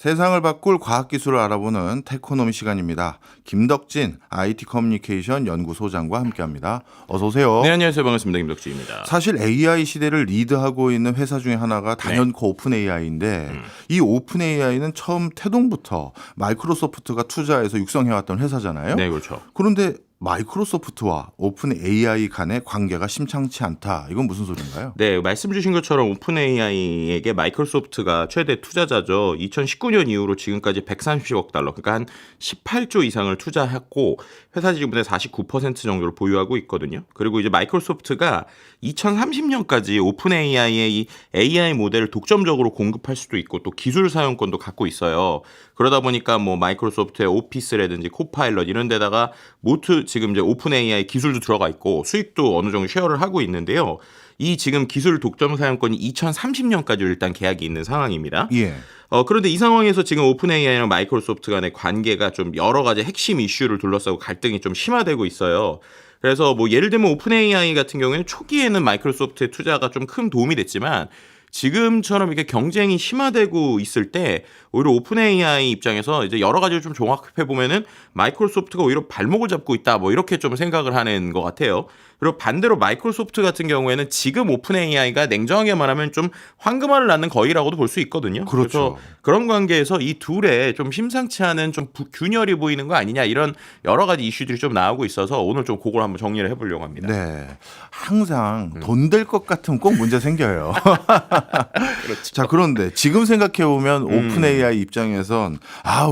세상을 바꿀 과학기술을 알아보는 테코노미 시간입니다. 김덕진 IT 커뮤니케이션 연구소장과 함께합니다. 어서 오세요. 네, 안녕하세요. 반갑습니다. 김덕진입니다. 사실 AI 시대를 리드하고 있는 회사 중에 하나가 단연코 오픈 AI인데 이 오픈 AI는 처음 태동부터 마이크로소프트가 투자해서 육성해왔던 회사잖아요. 네, 그렇죠. 그런데 마이크로소프트와 오픈 AI 간의 관계가 심상치 않다. 이건 무슨 소린가요? 네, 말씀 주신 것처럼 오픈 AI에게 마이크로소프트가 최대 투자자죠. 2019년 이후로 지금까지 130억 달러, 그러니까 한 18조 이상을 투자했고 회사 지분의 49% 정도를 보유하고 있거든요. 그리고 이제 마이크로소프트가 2030년까지 오픈 AI의 이 AI 모델을 독점적으로 공급할 수도 있고 또 기술 사용권도 갖고 있어요. 그러다 보니까 뭐 마이크로소프트의 오피스라든지 코파일럿 이런 데다가 모두 지금 이제 오픈 AI 기술도 들어가 있고 수익도 어느 정도 쉐어를 하고 있는데요. 이 지금 기술 독점 사용권이 2030년까지 일단 계약이 있는 상황입니다. 예. 그런데 이 상황에서 지금 오픈 AI랑 마이크로소프트 간의 관계가 좀 여러 가지 핵심 이슈를 둘러싸고 갈등이 좀 심화되고 있어요. 그래서 뭐 예를 들면 오픈 AI 같은 경우에는 초기에는 마이크로소프트의 투자가 좀 큰 도움이 됐지만 지금처럼 이렇게 경쟁이 심화되고 있을 때 오히려 오픈 AI 입장에서 이제 여러 가지를 좀 종합해 보면은 마이크로소프트가 오히려 발목을 잡고 있다 뭐 이렇게 좀 생각을 하는 것 같아요. 그리고 반대로 마이크로소프트 같은 경우에는 지금 오픈 AI가 냉정하게 말하면 좀 황금알을 낳는 거위라고도 볼 수 있거든요. 그렇죠. 그래서 그런 관계에서 이 둘의 좀 심상치 않은 좀 균열이 보이는 거 아니냐 이런 여러 가지 이슈들이 좀 나오고 있어서 오늘 좀 그걸 한번 정리를 해보려고 합니다. 네. 항상 돈 될 것 같으면 꼭 문제 생겨요. 그렇죠. 자, 그런데 지금 생각해보면 오픈 AI 입장에선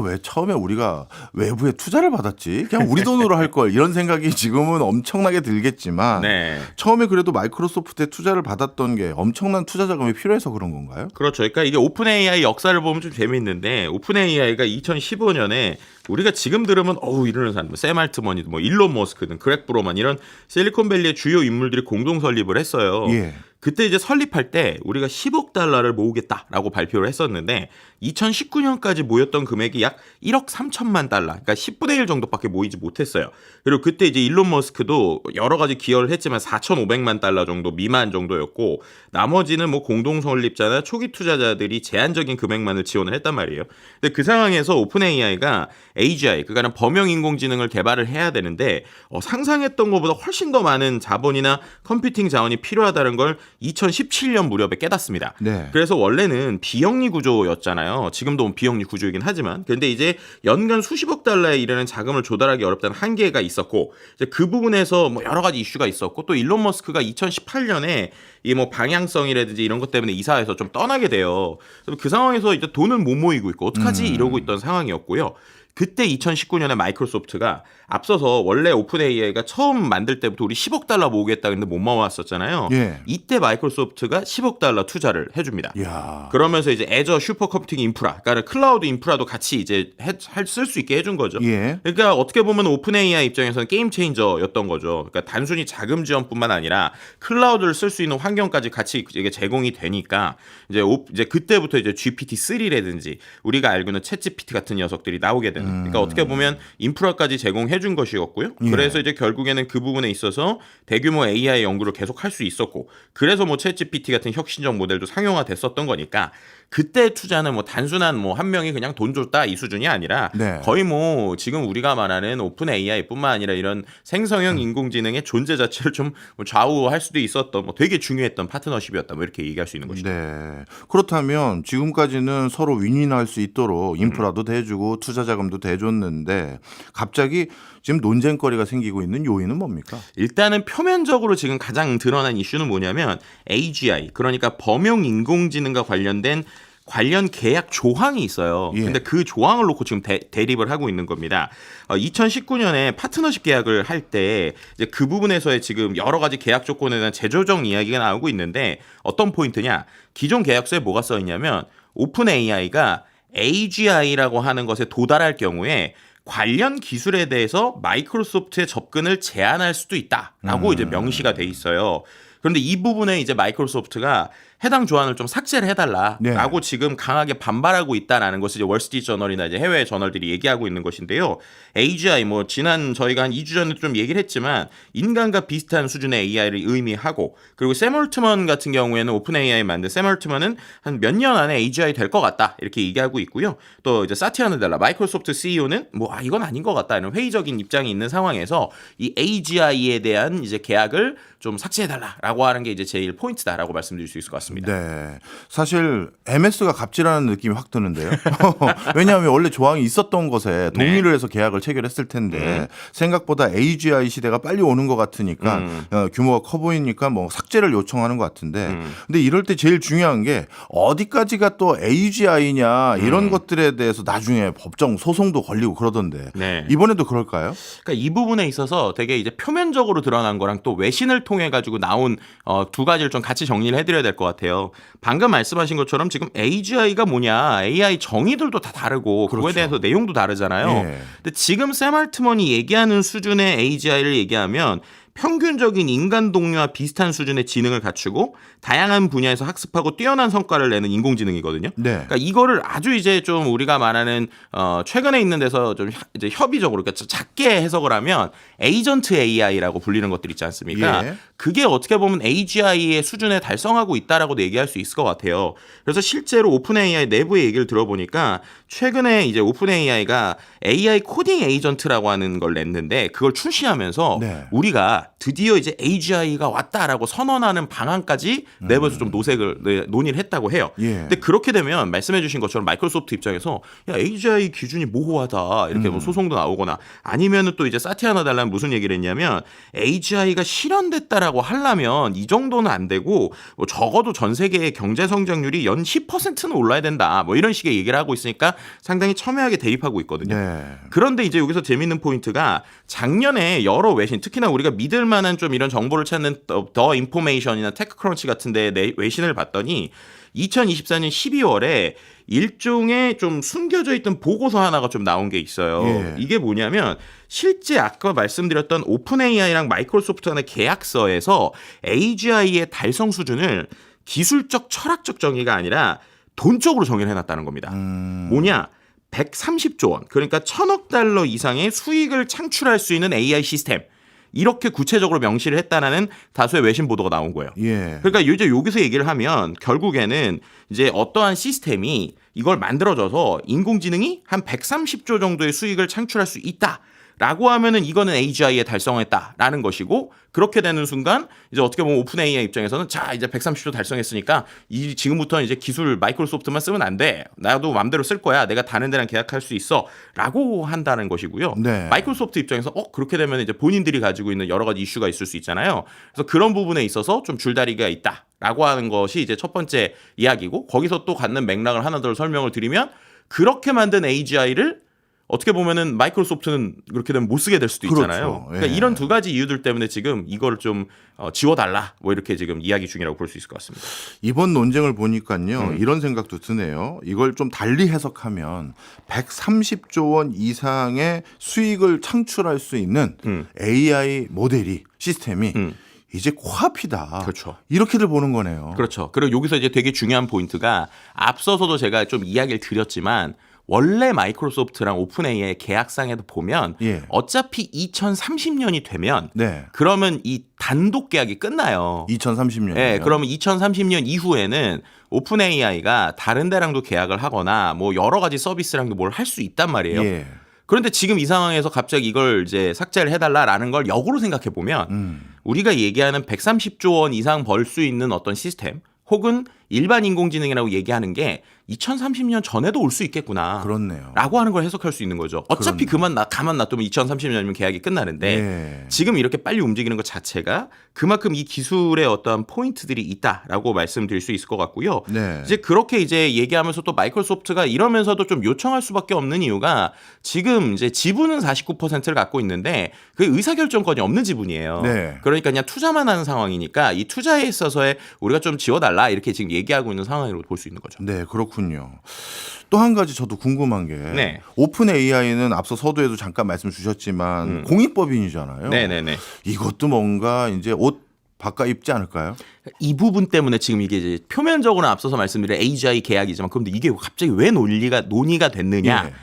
왜 처음에 우리가 외부에 투자를 받았지? 그냥 우리 돈으로 할 걸 이런 생각이 지금은 엄청나게 들겠지만 네. 처음에 그래도 마이크로소프트에 투자를 받았던 게 엄청난 투자 자금이 필요해서 그런 건가요? 그렇죠. 그러니까 이게 오픈 AI 역사를 보면 좀 재미있는데 오픈 AI가 2015년에 우리가 지금 들으면 이러는 사람, 샘 알트먼이든 뭐 일론 머스크든 그렉 브로만 이런 실리콘밸리의 주요 인물들이 공동 설립을 했어요. 예. 그때 이제 설립할 때 우리가 10억 달러를 모으겠다라고 발표를 했었는데 2019년까지 모였던 금액이 약 1억 3천만 달러, 그러니까 10분의 1 정도밖에 모이지 못했어요. 그리고 그때 이제 일론 머스크도 여러 가지 기여를 했지만 4,500만 달러 정도 미만 정도였고 나머지는 뭐 공동 설립자나 초기 투자자들이 제한적인 금액만을 지원을 했단 말이에요. 근데 그 상황에서 오픈 AI가 AGI, 그러니까 범용 인공지능을 개발을 해야 되는데 상상했던 것보다 훨씬 더 많은 자본이나 컴퓨팅 자원이 필요하다는 걸 2017년 무렵에 깨닫습니다. 네. 그래서 원래는 비영리 구조였잖아요. 지금도 비영리 구조이긴 하지만. 그런데 이제 연간 수십억 달러에 이르는 자금을 조달하기 어렵다는 한계가 있었고 이제 그 부분에서 뭐 여러 가지 이슈가 있었고 또 일론 머스크가 2018년에 이 뭐 방향성이라든지 이런 것 때문에 이사해서 좀 떠나게 돼요. 그 상황에서 이제 돈을 못 모이고 있고 어떡하지 이러고 있던 상황이었고요. 그때 2019년에 마이크로소프트가 앞서서 원래 오픈 AI가 처음 만들 때부터 우리 10억 달러 모으겠다 근데 못 모았었잖아요. 예. 이때 마이크로소프트가 10억 달러 투자를 해줍니다. 이야. 그러면서 이제 애저 슈퍼컴퓨팅 인프라, 그러니까 클라우드 인프라도 같이 이제 쓸 수 있게 해준 거죠. 예. 그러니까 어떻게 보면 오픈 AI 입장에서는 게임 체인저였던 거죠. 그러니까 단순히 자금 지원뿐만 아니라 클라우드를 쓸 수 있는 환경까지 같이 이게 제공이 되니까 이제 그때부터 이제 GPT-3라든지 우리가 알고 있는 챗GPT 같은 녀석들이 나오게 되는. 그러니까 어떻게 보면 인프라까지 제공해 준 것이었고요. 예. 그래서 이제 결국에는 그 부분에 있어서 대규모 AI 연구를 계속 할 수 있었고 그래서 뭐 챗GPT 같은 혁신적 모델도 상용화됐었던 거니까 그때 투자는 뭐 단순한 뭐 한 명이 그냥 돈 줬다 이 수준이 아니라 네. 거의 뭐 지금 우리가 말하는 오픈 AI뿐만 아니라 이런 생성형 인공지능의 존재 자체를 좀 좌우할 수도 있었던 뭐 되게 중요했던 파트너십이었다 뭐 이렇게 얘기할 수 있는 것이죠. 네. 그렇다면 지금까지는 서로 윈윈할 수 있도록 인프라도 대주고 투자 자금도 대줬는데 갑자기 지금 논쟁거리가 생기고 있는 요인은 뭡니까? 일단은 표면적으로 지금 가장 드러난 이슈는 뭐냐면 AGI, 그러니까 범용 인공지능과 관련된 관련 계약 조항이 있어요. 예. 근데 그 조항을 놓고 지금 대립을 하고 있는 겁니다. 2019년에 파트너십 계약을 할 때 이제 그 부분에서의 지금 여러 가지 계약 조건에 대한 재조정 이야기가 나오고 있는데 어떤 포인트냐? 기존 계약서에 뭐가 써 있냐면 오픈 AI가 AGI라고 하는 것에 도달할 경우에 관련 기술에 대해서 마이크로소프트의 접근을 제한할 수도 있다라고 이제 명시가 돼 있어요. 그런데 이 부분에 이제 마이크로소프트가 해당 조항을 좀 삭제를 해달라라고 네. 지금 강하게 반발하고 있다라는 것을 이제 월스트리트 저널이나 이제 해외 저널들이 얘기하고 있는 것인데요. AGI 뭐 지난 저희가 한 2주 전에 좀 얘기를 했지만 인간과 비슷한 수준의 AI를 의미하고 그리고 샘 올트먼 같은 경우에는 오픈 AI 만든 샘 올트먼은 한 몇 년 안에 AGI 될 것 같다 이렇게 얘기하고 있고요. 또 이제 사티아 나델라 마이크로소프트 CEO는 뭐 이건 아닌 것 같다 이런 회의적인 입장이 있는 상황에서 이 AGI에 대한 이제 계약을 좀 삭제해달라라고 하는 게 이제 제일 포인트다라고 말씀드릴 수 있을 것 같습니다. 네. 사실 MS가 갑질하는 느낌이 확 드는데요. 왜냐하면 원래 조항이 있었던 것에 동의를 해서 계약을 체결했을 텐데 생각보다 AGI 시대가 빨리 오는 것 같으니까 규모가 커 보이니까 뭐 삭제를 요청하는 것 같은데 근데 이럴 때 제일 중요한 게 어디까지가 또 AGI냐 이런 것들에 대해서 나중에 법정 소송도 걸리고 그러던데 네. 이번에도 그럴까요? 그러니까 이 부분에 있어서 되게 이제 표면적으로 드러난 거랑 또 외신을 통해 가지고 나온 두 가지를 좀 같이 정리를 해드려야 될 것 같아요. 방금 말씀하신 것처럼 지금 AGI가 뭐냐, AI 정의들도 다 다르고 그거에 그렇죠. 대해서 내용도 다르잖아요. 예. 근데 지금 샘 알트먼이 얘기하는 수준의 AGI를 얘기하면 평균적인 인간 동료와 비슷한 수준의 지능을 갖추고 다양한 분야에서 학습하고 뛰어난 성과를 내는 인공지능이거든요. 네. 그러니까 이거를 아주 이제 좀 우리가 말하는 최근에 있는 데서 좀 이제 협의적으로 그러니까 작게 해석을 하면 에이전트 AI라고 불리는 것들 있지 않습니까? 예. 그게 어떻게 보면 AGI의 수준에 달성하고 있다라고도 얘기할 수 있을 것 같아요. 그래서 실제로 오픈 AI 내부의 얘기를 들어보니까 최근에 이제 오픈 AI가 AI 코딩 에이전트라고 하는 걸 냈는데 그걸 출시하면서 네. 우리가 드디어 이제 AGI가 왔다라고 선언하는 방안까지 내부에서 좀 논의를 했다고 해요. 예. 근데 그렇게 되면 말씀해주신 것처럼 마이크로소프트 입장에서 야 AGI 기준이 모호하다 이렇게 뭐 소송도 나오거나 아니면은 또 이제 사티아 나델라는 무슨 얘기를 했냐면 AGI가 실현됐다라고 하려면 이 정도는 안 되고 뭐 적어도 전 세계의 경제 성장률이 연 10%는 올라야 된다 뭐 이런 식의 얘기를 하고 있으니까 상당히 첨예하게 대입하고 있거든요. 네. 그런데 이제 여기서 재밌는 포인트가 작년에 여러 외신 특히나 우리가 믿을 만한 좀 이런 정보를 찾는 더 인포메이션이나 테크크런치 같은 데 외신을 봤더니 2024년 12월에 일종의 좀 숨겨져 있던 보고서 하나가 좀 나온 게 있어요. 예. 이게 뭐냐면 실제 아까 말씀드렸던 오픈 AI랑 마이크로소프트 간의 계약서에서 AGI의 달성 수준을 기술적 철학적 정의가 아니라 돈적으로 정의를 해놨다는 겁니다. 뭐냐? 130조 원, 그러니까 1,000억 달러 이상의 수익을 창출할 수 있는 AI 시스템. 이렇게 구체적으로 명시를 했다는 다수의 외신 보도가 나온 거예요. 예. 그러니까 이제 여기서 얘기를 하면 결국에는 이제 어떠한 시스템이 이걸 만들어져서 인공지능이 한 130조 정도의 수익을 창출할 수 있다라고 하면은 이거는 AGI에 달성했다라는 것이고 그렇게 되는 순간 이제 어떻게 보면 오픈 AI 입장에서는 자 이제 130조 달성했으니까 이 지금부터 이제 기술 마이크로소프트만 쓰면 안 돼. 나도 마음대로 쓸 거야. 내가 다른 데랑 계약할 수 있어라고 한다는 것이고요. 네. 마이크로소프트 입장에서 그렇게 되면 이제 본인들이 가지고 있는 여러 가지 이슈가 있을 수 있잖아요. 그래서 그런 부분에 있어서 좀 줄다리기가 있다라고 하는 것이 이제 첫 번째 이야기고 거기서 또 갖는 맥락을 하나 더 설명을 드리면 그렇게 만든 AGI를 어떻게 보면은 마이크로소프트는 그렇게 되면 못 쓰게 될 수도 있잖아요. 그렇죠. 그러니까 예. 이런 두 가지 이유들 때문에 지금 이거를 좀 지워달라 뭐 이렇게 지금 이야기 중이라고 볼 수 있을 것 같습니다. 이번 논쟁을 보니까요. 이런 생각도 드네요. 이걸 좀 달리 해석하면 130조 원 이상의 수익을 창출할 수 있는 AI 모델이 시스템이 이제 코앞이다. 그렇죠. 이렇게들 보는 거네요. 그렇죠. 그리고 여기서 이제 되게 중요한 포인트가 앞서서도 제가 좀 이야기를 드렸지만 원래 마이크로소프트랑 오픈 AI의 계약상에도 보면 예. 어차피 2030년이 되면 네. 그러면 이 단독 계약이 끝나요. 2030년. 네, 그러면 2030년 이후에는 오픈 AI가 다른 데랑도 계약을 하거나 뭐 여러 가지 서비스랑도 뭘 할 수 있단 말이에요. 예. 그런데 지금 이 상황에서 갑자기 이걸 이제 삭제를 해달라라는 걸 역으로 생각해 보면 우리가 얘기하는 130조 원 이상 벌 수 있는 어떤 시스템 혹은 일반 인공지능이라고 얘기하는 게 2030년 전에도 올 수 있겠구나. 그렇네요. 라고 하는 걸 해석할 수 있는 거죠. 어차피 가만 놔두면 2030년이면 계약이 끝나는데 예. 지금 이렇게 빨리 움직이는 것 자체가 그만큼 이 기술의 어떤 포인트들이 있다라고 말씀드릴 수 있을 것 같고요. 네. 이제 그렇게 이제 얘기하면서 또 마이크로소프트가 이러면서도 좀 요청할 수밖에 없는 이유가 지금 이제 지분은 49%를 갖고 있는데 그 의사결정권이 없는 지분이에요. 네. 그러니까 그냥 투자만 하는 상황이니까 이 투자에 있어서의 우리가 좀 지워달라 이렇게 지금 얘기하고 있는 상황으로 볼 수 있는 거죠. 네, 그렇군요. 또 한 가지 저도 궁금한 게 네. 오픈 AI는 앞서 서두에도 잠깐 말씀 주셨지만 공익법인이잖아요. 네네네. 이것도 뭔가 이제 옷 바꿔 입지 않을까요? 이 부분 때문에 지금 이게 이제 표면적으로 앞서서 말씀드린 AGI 계약이지만 그런데 이게 갑자기 왜 논의가 됐느냐? 예.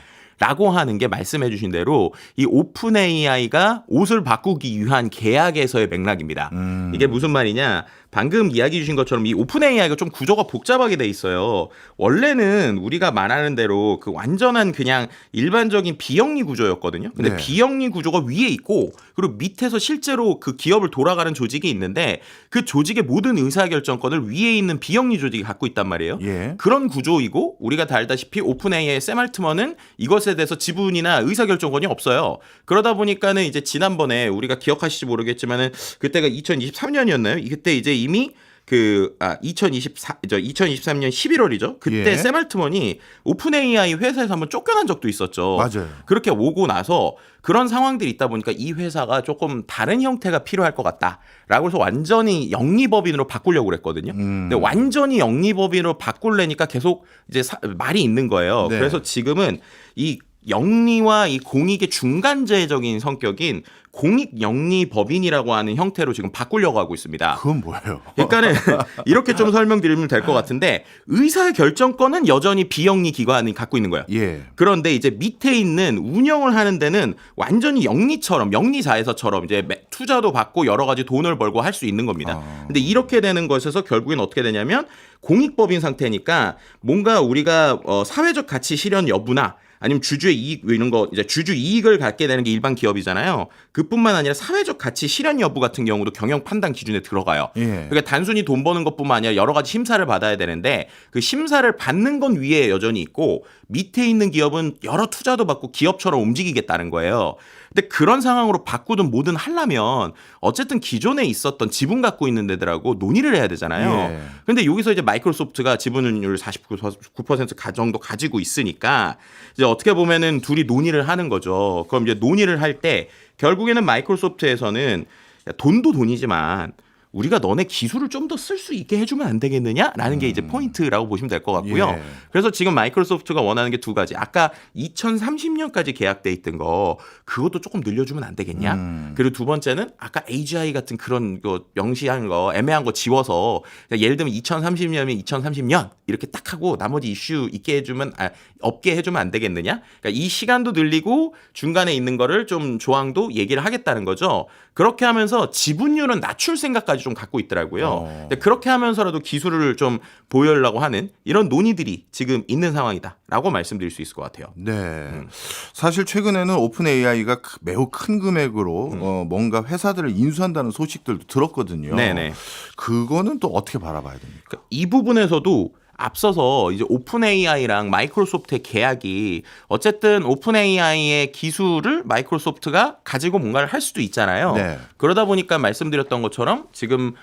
라고 하는 게 말씀해 주신 대로 이 오픈 AI가 옷을 바꾸기 위한 계약에서의 맥락입니다. 이게 무슨 말이냐? 방금 이야기 주신 것처럼 이 오픈 AI가 좀 구조가 복잡하게 돼 있어요. 원래는 우리가 말하는 대로 그 완전한 그냥 일반적인 비영리 구조였거든요. 근데 네. 비영리 구조가 위에 있고 그리고 밑에서 실제로 그 기업을 돌아가는 조직이 있는데 그 조직의 모든 의사결정권을 위에 있는 비영리 조직이 갖고 있단 말이에요. 예. 그런 구조이고 우리가 다 알다시피 오픈 AI의 샘 알트먼은 이것에 대해서 지분이나 의사결정권이 없어요. 그러다 보니까는 이제 지난번에 우리가 기억하실지 모르겠지만은 그때가 2023년이었나요? 그때 이제 이미 2023년 11월이죠. 그때 예. 샘 알트먼이 오픈 AI 회사에서 한번 쫓겨난 적도 있었죠. 맞아요. 그렇게 오고 나서 그런 상황들이 있다 보니까 이 회사가 조금 다른 형태가 필요할 것 같다라고 해서 완전히 영리법인으로 바꾸려고 그랬거든요. 근데 완전히 영리법인으로 바꾸려니까 계속 이제 말이 있는 거예요. 네. 그래서 지금은 이 영리와 이 공익의 중간재적인 성격인 공익영리법인이라고 하는 형태로 지금 바꾸려고 하고 있습니다. 그건 뭐예요? 그러니까는 이렇게 좀 설명드리면 될 것 같은데 의사 결정권은 여전히 비영리 기관이 갖고 있는 거예요. 예. 그런데 이제 밑에 있는 운영을 하는 데는 완전히 영리처럼 영리자회사처럼 이제 투자도 받고 여러 가지 돈을 벌고 할 수 있는 겁니다. 근데 이렇게 되는 것에서 결국엔 어떻게 되냐면 공익법인 상태니까 뭔가 우리가 사회적 가치 실현 여부나 아니면 주주의 이익 이런 거 이제 주주 이익을 갖게 되는 게 일반 기업이잖아요. 그뿐만 아니라 사회적 가치 실현 여부 같은 경우도 경영 판단 기준에 들어가요. 예. 그러니까 단순히 돈 버는 것뿐만 아니라 여러 가지 심사를 받아야 되는데 그 심사를 받는 건 위에 여전히 있고 밑에 있는 기업은 여러 투자도 받고 기업처럼 움직이겠다는 거예요. 근데 그런 상황으로 바꾸든 뭐든 하려면 어쨌든 기존에 있었던 지분 갖고 있는 데들하고 논의를 해야 되잖아요. 예. 근데 여기서 이제 마이크로소프트가 지분율 49% 정도 가지고 있으니까 이제 어떻게 보면은 둘이 논의를 하는 거죠. 그럼 이제 논의를 할 때 결국에는 마이크로소프트에서는 돈도 돈이지만 우리가 너네 기술을 좀 더 쓸 수 있게 해주면 안 되겠느냐라는 게 이제 포인트라고 보시면 될 것 같고요. 예. 그래서 지금 마이크로소프트가 원하는 게 두 가지. 아까 2030년까지 계약돼 있던 거 그것도 조금 늘려주면 안 되겠냐. 그리고 두 번째는 아까 AGI 같은 그런 거 명시한 거 애매한 거 지워서 예를 들면 2030년이면 2030년 이렇게 딱 하고 나머지 이슈 있게 해주면 없게 해주면 안 되겠느냐. 그러니까 이 시간도 늘리고 중간에 있는 거를 좀 조항도 얘기를 하겠다는 거죠. 그렇게 하면서 지분율은 낮출 생각까지 좀 갖고 있더라고요. 근데 그렇게 하면서라도 기술을 좀 보여주려고 하는 이런 논의들이 지금 있는 상황이다라고 말씀드릴 수 있을 것 같아요. 네. 사실 최근에는 오픈 AI가 매우 큰 금액으로 뭔가 회사들을 인수한다는 소식들도 들었거든요. 네네. 그거는 또 어떻게 바라봐야 됩니까? 그러니까 이 부분에서도 앞서서 이제 오픈 AI랑 마이크로소프트의 계약이 어쨌든 오픈 AI의 기술을 마이크로소프트가 가지고 뭔가를 할 수도 있잖아요. 네. 그러다 보니까 말씀드렸던 것처럼 지금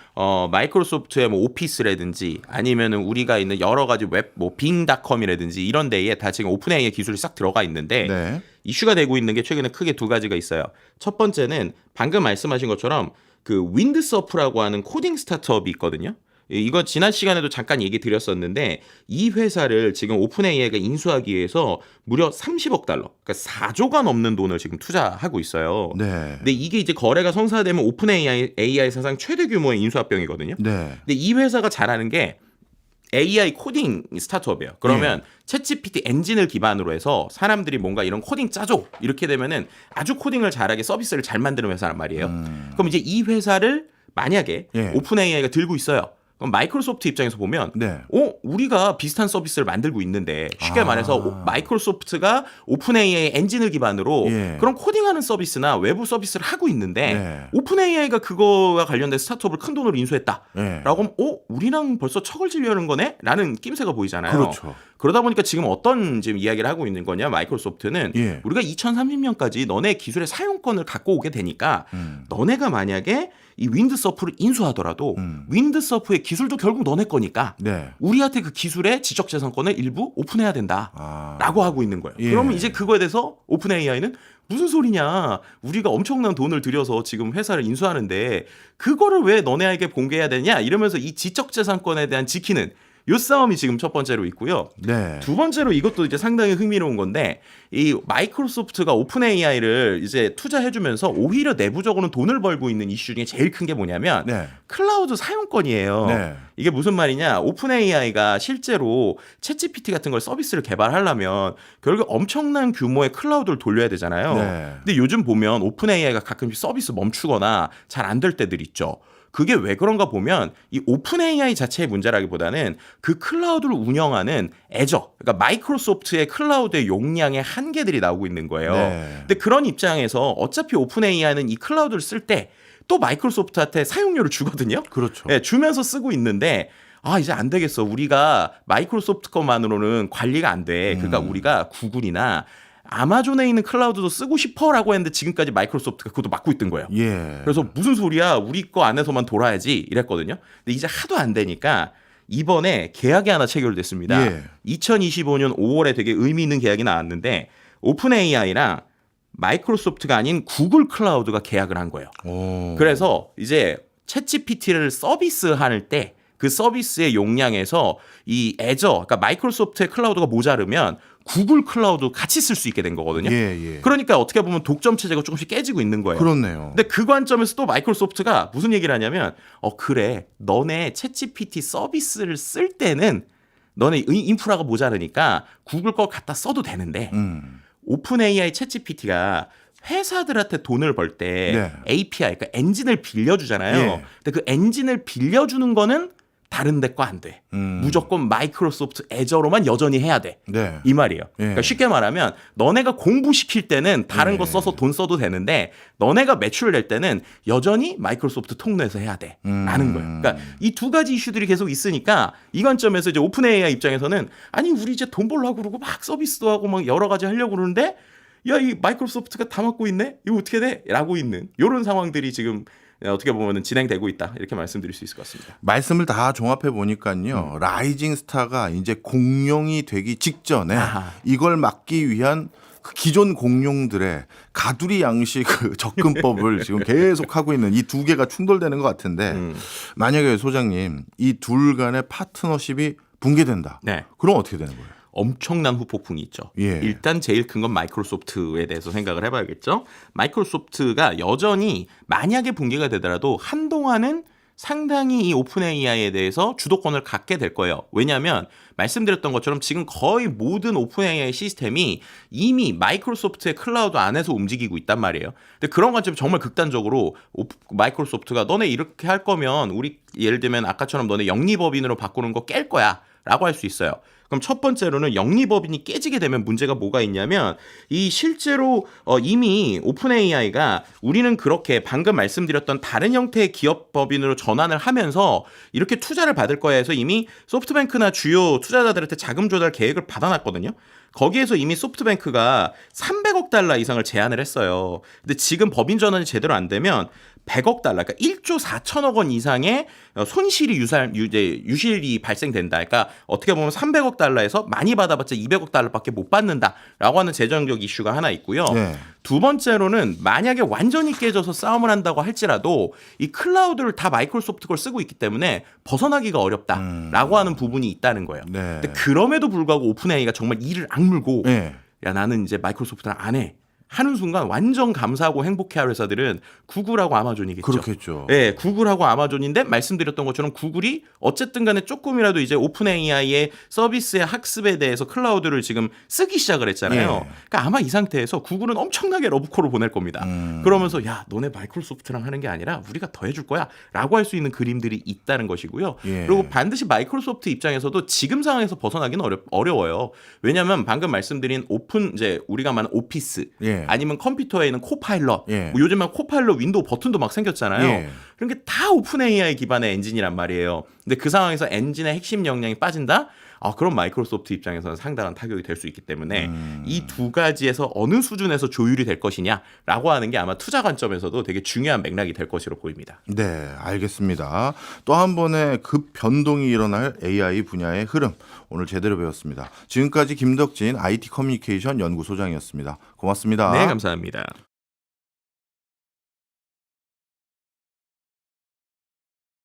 마이크로소프트의 뭐 오피스라든지 아니면은 우리가 있는 여러 가지 웹 뭐 빙닷컴이라든지 이런 데에 다 지금 오픈 AI 기술이 싹 들어가 있는데 네. 이슈가 되고 있는 게 최근에 크게 두 가지가 있어요. 첫 번째는 방금 말씀하신 것처럼 그 윈드서프라고 하는 코딩 스타트업이 있거든요. 이거 지난 시간에도 잠깐 얘기 드렸었는데 이 회사를 지금 오픈 AI가 인수하기 위해서 무려 30억 달러, 그러니까 4조가 넘는 돈을 지금 투자하고 있어요. 네. 근데 이게 이제 거래가 성사되면 오픈 AI 사상 최대 규모의 인수합병이거든요. 네. 근데 이 회사가 잘하는 게 AI 코딩 스타트업이에요. 그러면 챗GPT 엔진을 기반으로 해서 사람들이 뭔가 이런 코딩 짜줘 이렇게 되면은 아주 코딩을 잘하게 서비스를 잘 만드는 회사란 말이에요. 그럼 이제 이 회사를 만약에 예. 오픈 AI가 들고 있어요. 그럼 마이크로소프트 입장에서 보면 네. 우리가 비슷한 서비스를 만들고 있는데 쉽게 말해서 마이크로소프트가 오픈 AI 엔진을 기반으로 예. 그런 코딩하는 서비스나 외부 서비스를 하고 있는데 네. 오픈 AI가 그거와 관련된 스타트업을 큰 돈으로 인수했다. 네. 라고 하면 우리랑 벌써 척을 지려는 거네? 라는 낌새가 보이잖아요. 그렇죠. 그러다 보니까 지금 어떤 지금 이야기를 하고 있는 거냐 마이크로소프트는 예. 우리가 2030년까지 너네 기술의 사용권을 갖고 오게 되니까 너네가 만약에 이 윈드서프를 인수하더라도 윈드서프의 기술도 결국 너네 거니까 네. 우리한테 그 기술의 지적재산권을 일부 오픈해야 된다라고 하고 있는 거예요. 예. 그러면 이제 그거에 대해서 오픈 AI는 무슨 소리냐. 우리가 엄청난 돈을 들여서 지금 회사를 인수하는데 그거를 왜 너네에게 공개해야 되냐 이러면서 이 지적재산권에 대한 지키는 요 싸움이 지금 첫 번째로 있고요. 네. 두 번째로 이것도 이제 상당히 흥미로운 건데 이 마이크로소프트가 오픈 AI를 이제 투자해주면서 오히려 내부적으로는 돈을 벌고 있는 이슈 중에 제일 큰 게 뭐냐면 네. 클라우드 사용권이에요. 네. 이게 무슨 말이냐? 오픈 AI가 실제로 챗GPT 같은 걸 서비스를 개발하려면 결국 엄청난 규모의 클라우드를 돌려야 되잖아요. 네. 근데 요즘 보면 오픈 AI가 가끔씩 서비스 멈추거나 잘 안 될 때들 있죠. 그게 왜 그런가 보면 이 오픈 AI 자체의 문제라기보다는 그 클라우드를 운영하는 애저, 그러니까 마이크로소프트의 클라우드의 용량의 한계들이 나오고 있는 거예요. 네. 근데 그런 입장에서 어차피 오픈 AI는 이 클라우드를 쓸 때 또 마이크로소프트한테 사용료를 주거든요. 그렇죠. 네, 주면서 쓰고 있는데 이제 안 되겠어. 우리가 마이크로소프트 것만으로는 관리가 안 돼. 그러니까 우리가 구글이나 아마존에 있는 클라우드도 쓰고 싶어라고 했는데 지금까지 마이크로소프트가 그것도 막고 있던 거예요. 예. 그래서 무슨 소리야? 우리 거 안에서만 돌아야지 이랬거든요. 근데 이제 하도 안 되니까 이번에 계약이 하나 체결됐습니다. 예. 2025년 5월에 되게 의미 있는 계약이 나왔는데 오픈 AI랑 마이크로소프트가 아닌 구글 클라우드가 계약을 한 거예요. 오. 그래서 이제 챗GPT를 서비스할 때 그 서비스의 용량에서 이 애저, 그러니까 마이크로소프트의 클라우드가 모자르면 구글 클라우드 같이 쓸 수 있게 된 거거든요. 예, 예. 그러니까 어떻게 보면 독점 체제가 조금씩 깨지고 있는 거예요. 그렇네요. 근데 그 관점에서 또 마이크로소프트가 무슨 얘기를 하냐면 그래 너네 챗GPT 서비스를 쓸 때는 너네 인프라가 모자르니까 구글 거 갖다 써도 되는데 오픈 AI 챗GPT가 회사들한테 돈을 벌 때 네. API, 그러니까 엔진을 빌려주잖아요. 예. 근데 그 엔진을 빌려주는 거는 다른 데 거 안 돼. 무조건 마이크로소프트 애저로만 여전히 해야 돼. 네. 이 말이에요. 예. 그러니까 쉽게 말하면 너네가 공부시킬 때는 다른 예. 거 써서 돈 써도 되는데 너네가 매출을 낼 때는 여전히 마이크로소프트 통로에서 해야 돼. 라는 거예요. 그러니까 이 두 가지 이슈들이 계속 있으니까 이 관점에서 이제 오픈 AI 입장에서는 아니 우리 이제 돈 벌려고 그러고 막 서비스도 하고 막 여러 가지 하려고 그러는데 야, 이 마이크로소프트가 다 맡고 있네? 이거 어떻게 돼? 라고 있는 이런 상황들이 지금 어떻게 보면 진행되고 있다. 이렇게 말씀드릴 수 있을 것 같습니다. 말씀을 다 종합해 보니까요. 라이징 스타가 이제 공룡이 되기 직전에 아하. 이걸 막기 위한 그 기존 공룡들의 가두리 양식 그 접근법을 지금 계속 하고 있는 이 두 개가 충돌되는 것 같은데 만약에 소장님 이 둘 간의 파트너십이 붕괴된다. 네. 그럼 어떻게 되는 거예요? 엄청난 후폭풍이 있죠. 예. 일단 제일 큰 건 마이크로소프트에 대해서 생각을 해봐야겠죠. 마이크로소프트가 여전히 만약에 붕괴가 되더라도 한동안은 상당히 이 오픈 AI에 대해서 주도권을 갖게 될 거예요. 왜냐하면 말씀드렸던 것처럼 지금 거의 모든 오픈 AI 시스템이 이미 마이크로소프트의 클라우드 안에서 움직이고 있단 말이에요. 근데 그런 관점에서 정말 극단적으로 마이크로소프트가 너네 이렇게 할 거면 우리 예를 들면 아까처럼 너네 영리법인으로 바꾸는 거 깰 거야 라고 할 수 있어요. 그럼 첫 번째로는 영리법인이 깨지게 되면 문제가 뭐가 있냐면 이 실제로 이미 오픈 AI가 우리는 그렇게 방금 말씀드렸던 다른 형태의 기업 법인으로 전환을 하면서 이렇게 투자를 받을 거야 해서 이미 소프트뱅크나 주요 투자자들한테 자금 조달 계획을 받아놨거든요. 거기에서 이미 소프트뱅크가 300억 달러 이상을 제안을 했어요. 근데 지금 법인 전환이 제대로 안 되면 100억 달러, 그러니까 1조 4천억 원 이상의 손실이 유실이 발생된다. 그러니까 어떻게 보면 300억 달러에서 많이 받아봤자 200억 달러밖에 못 받는다라고 하는 재정적 이슈가 하나 있고요. 네. 두 번째로는 만약에 완전히 깨져서 싸움을 한다고 할지라도 이 클라우드를 다 마이크로소프트 걸 쓰고 있기 때문에 벗어나기가 어렵다라고 하는 부분이 있다는 거예요. 네. 근데 그럼에도 불구하고 오픈 AI가 정말 이를 악물고 네. 야 나는 이제 마이크로소프트랑 안 해. 하는 순간 완전 감사하고 행복해할 회사들은 구글하고 아마존이겠죠. 그렇겠죠. 네, 구글하고 아마존인데 말씀드렸던 것처럼 구글이 어쨌든 간에 조금이라도 이제 오픈 AI의 서비스의 학습에 대해서 클라우드를 지금 쓰기 시작을 했잖아요. 예. 그러니까 아마 이 상태에서 구글은 엄청나게 러브콜을 보낼 겁니다. 그러면서 야 너네 마이크로소프트랑 하는 게 아니라 우리가 더 해줄 거야 라고 할 수 있는 그림들이 있다는 것이고요. 예. 그리고 반드시 마이크로소프트 입장에서도 지금 상황에서 벗어나기는 어려워요. 왜냐하면 방금 말씀드린 오픈 이제 우리가 말하는 오피스 예. 아니면 컴퓨터에 있는 코파일럿 예. 뭐 요즘은 코파일럿 윈도우 버튼도 막 생겼잖아요. 예. 그런 게 다 오픈 AI 기반의 엔진이란 말이에요. 근데 그 상황에서 엔진의 핵심 역량이 빠진다? 그럼 마이크로소프트 입장에서는 상당한 타격이 될 수 있기 때문에 이 두 가지에서 어느 수준에서 조율이 될 것이냐라고 하는 게 아마 투자 관점에서도 되게 중요한 맥락이 될 것으로 보입니다. 네, 알겠습니다. 또 한 번의 급 변동이 일어날 AI 분야의 흐름 오늘 제대로 배웠습니다. 지금까지 김덕진 IT 커뮤니케이션 연구소장이었습니다. 고맙습니다. 네, 감사합니다.